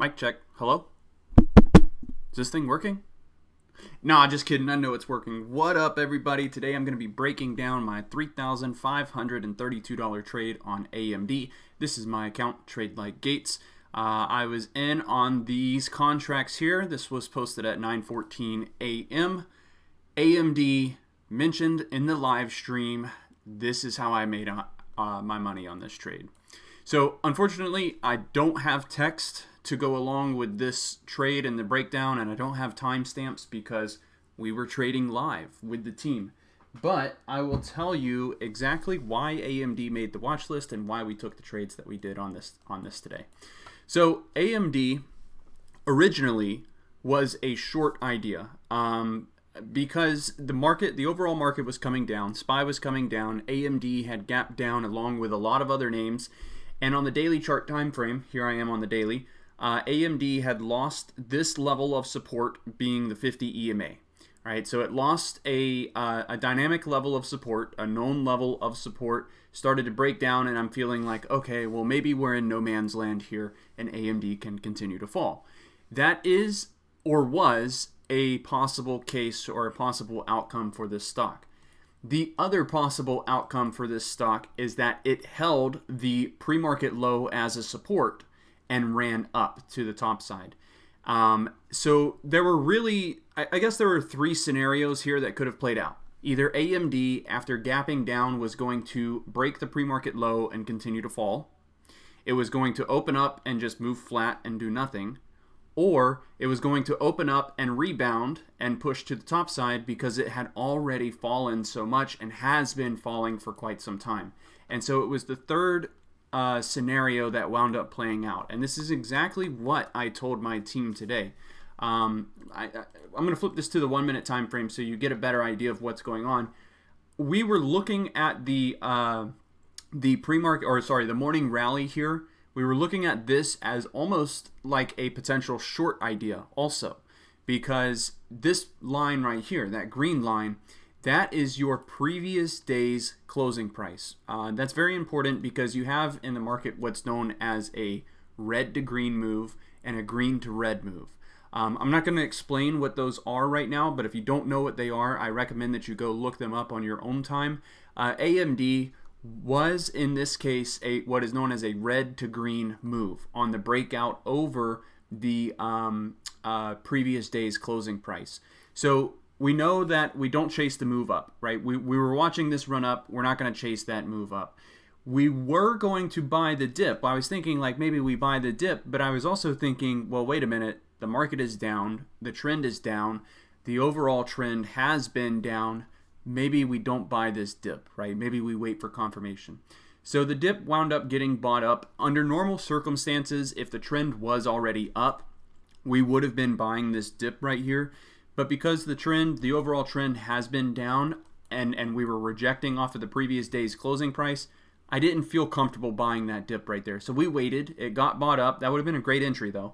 Mic check. Hello? Is this thing working? Nah, just kidding. I know it's working. What up, everybody? Today I'm going to be breaking down my $3,532 trade on AMD. This is my account, TradeLikeGates. I was in on these contracts here. This was posted at 9:14 a.m. AMD mentioned in the live stream. This is how I made my money on this trade. So unfortunately, I don't have text to go along with this trade and the breakdown, and I don't have timestamps because we were trading live with the team. But I will tell you exactly why AMD made the watch list and why we took the trades that we did on this today. So AMD originally was a short idea because the overall market was coming down, SPY was coming down, AMD had gapped down along with a lot of other names, and on the daily chart time frame, here I am on the daily, AMD had lost this level of support, being the 50 EMA. Right, so it lost a dynamic level of support, a known level of support, started to break down, and I'm feeling like, okay, well, maybe we're in no man's land here, and AMD can continue to fall. That is, or was, a possible case or a possible outcome for this stock. The other possible outcome for this stock is that it held the pre-market low as a support and ran up to the top side. So there were really, I guess there were three scenarios here that could have played out. Either AMD, after gapping down, was going to break the pre-market low and continue to fall. It was going to open up and just move flat and do nothing. Or it was going to open up and rebound and push to the top side because it had already fallen so much and has been falling for quite some time. And so it was the third scenario that wound up playing out. And this is exactly what I told my team today. I'm going to flip this to the 1 minute time frame so you get a better idea of what's going on. We were looking at the pre-market, or sorry, the morning rally here. We were looking at this as almost like a potential short idea also, because this line right here, that green line, that is your previous day's closing price. That's very important because you have in the market what's known as a red to green move and a green to red move. I'm not going to explain what those are right now, but if you don't know what they are, I recommend that you go look them up on your own time. AMD was, in this case, what is known as a red to green move on the breakout over the previous day's closing price. So we know that we don't chase the move up, right? We were watching this run up. We're not going to chase that move up. We were going to buy the dip. I was thinking like maybe we buy the dip, but I was also thinking, well, wait a minute. The market is down. The trend is down. The overall trend has been down. Maybe we don't buy this dip, right? Maybe we wait for confirmation. So the dip wound up getting bought up. Under normal circumstances, if the trend was already up, we would have been buying this dip right here. But because the overall trend has been down, and we were rejecting off of the previous day's closing price, I didn't feel comfortable buying that dip right there. So we waited. It got bought up. That would have been a great entry though.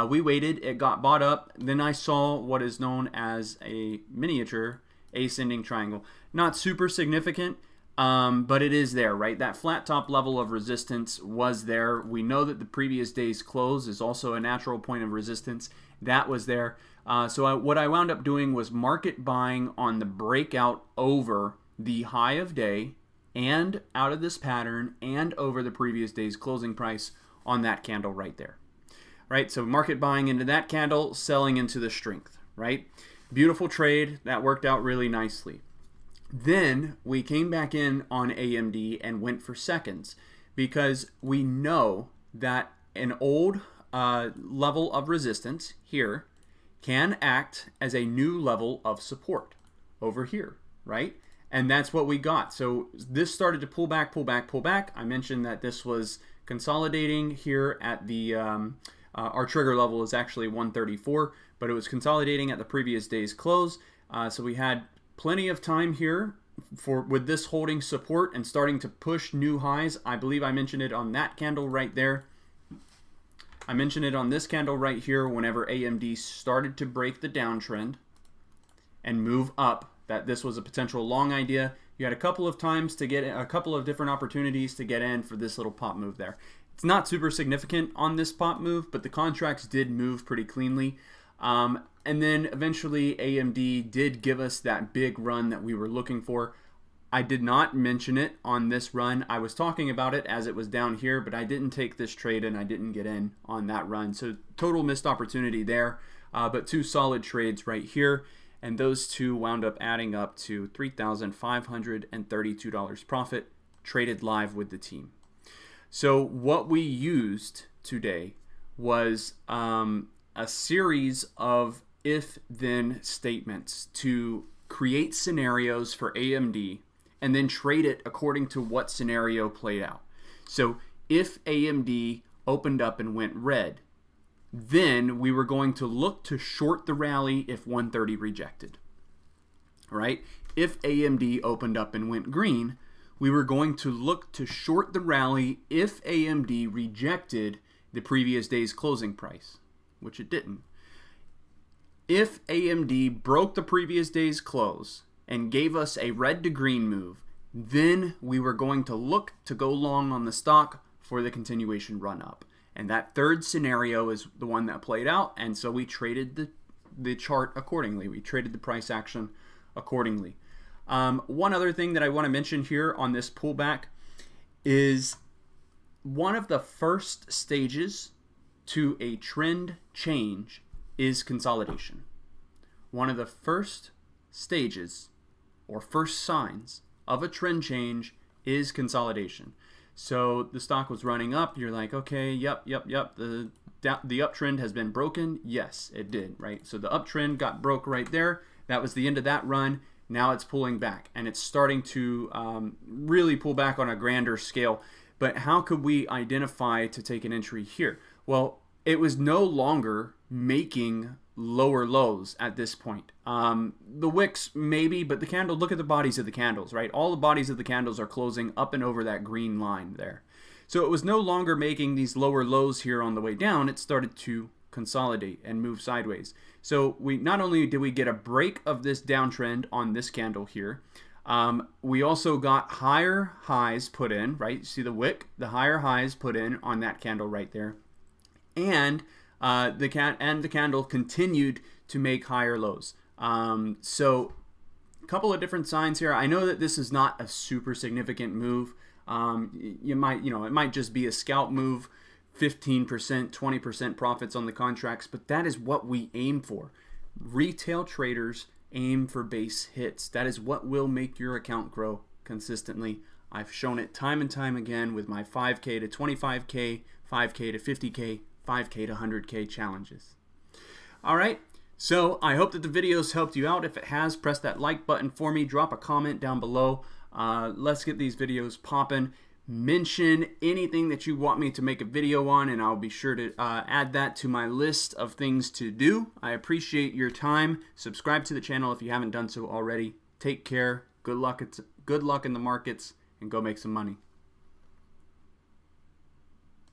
We waited. It got bought up. Then I saw what is known as a miniature ascending triangle. Not super significant, but it is there, right? That flat top level of resistance was there. We know that the previous day's close is also a natural point of resistance. That was there. So what I wound up doing was market buying on the breakout over the high of day and out of this pattern and over the previous day's closing price on that candle right there. Right? So market buying into that candle, selling into the strength, right? Beautiful trade. That worked out really nicely. Then we came back in on AMD and went for seconds because we know that an old level of resistance here can act as a new level of support over here, right? And that's what we got. So this started to pull back, pull back, pull back. I mentioned that this was consolidating here at the our trigger level is actually 134, but it was consolidating at the previous day's close. So we had plenty of time here with this holding support and starting to push new highs. I believe I mentioned it on that candle right there. I mentioned it on this candle right here whenever AMD started to break the downtrend and move up, that this was a potential long idea. You had a couple of times to get a couple of different opportunities to get in for this little pop move there. It's not super significant on this pop move, but the contracts did move pretty cleanly. And then eventually AMD did give us that big run that we were looking for. I did not mention it on this run. I was talking about it as it was down here, but I didn't take this trade and I didn't get in on that run. So total missed opportunity there, but 2 solid trades right here. And those 2 wound up adding up to $3,532 profit, traded live with the team. So what we used today was a series of if-then statements to create scenarios for AMD and then trade it according to what scenario played out. So if AMD opened up and went red, then we were going to look to short the rally if 130 rejected. All right? If AMD opened up and went green, we were going to look to short the rally if AMD rejected the previous day's closing price, which it didn't. If AMD broke the previous day's close and gave us a red to green move, then we were going to look to go long on the stock for the continuation run up. And that third scenario is the one that played out, and so we traded the chart accordingly. We traded the price action accordingly. One other thing that I want to mention here on this pullback is one of the first stages to a trend change is consolidation. One of the first stages or first signs of a trend change is consolidation. So the stock was running up. You're like, okay, yep. The uptrend has been broken. Yes, it did, right? So the uptrend got broke right there. That was the end of that run. Now it's pulling back, and it's starting to really pull back on a grander scale. But how could we identify to take an entry here? Well, it was no longer making lower lows at this point. The wicks maybe, but the candle, look at the bodies of the candles, right? All the bodies of the candles are closing up and over that green line there. So it was no longer making these lower lows here on the way down. It started to consolidate and move sideways. So we not only did we get a break of this downtrend on this candle here, we also got higher highs put in, right? See the wick, the higher highs put in on that candle right there, and the candle continued to make higher lows. So a couple of different signs here. I know that this is not a super significant move. It might just be a scalp move. 15%, 20% profits on the contracts, but that is what we aim for. Retail traders aim for base hits. That is what will make your account grow consistently. I've shown it time and time again with my 5K to 25K, 5K to 50K, 5K to 100K challenges. All right, so I hope that the video's helped you out. If it has, press that like button for me. Drop a comment down below. Let's get these videos popping. Mention anything that you want me to make a video on, and I'll be sure to add that to my list of things to do. I appreciate your time. Subscribe to the channel if you haven't done so already. Take care. Good luck in the markets, and go make some money.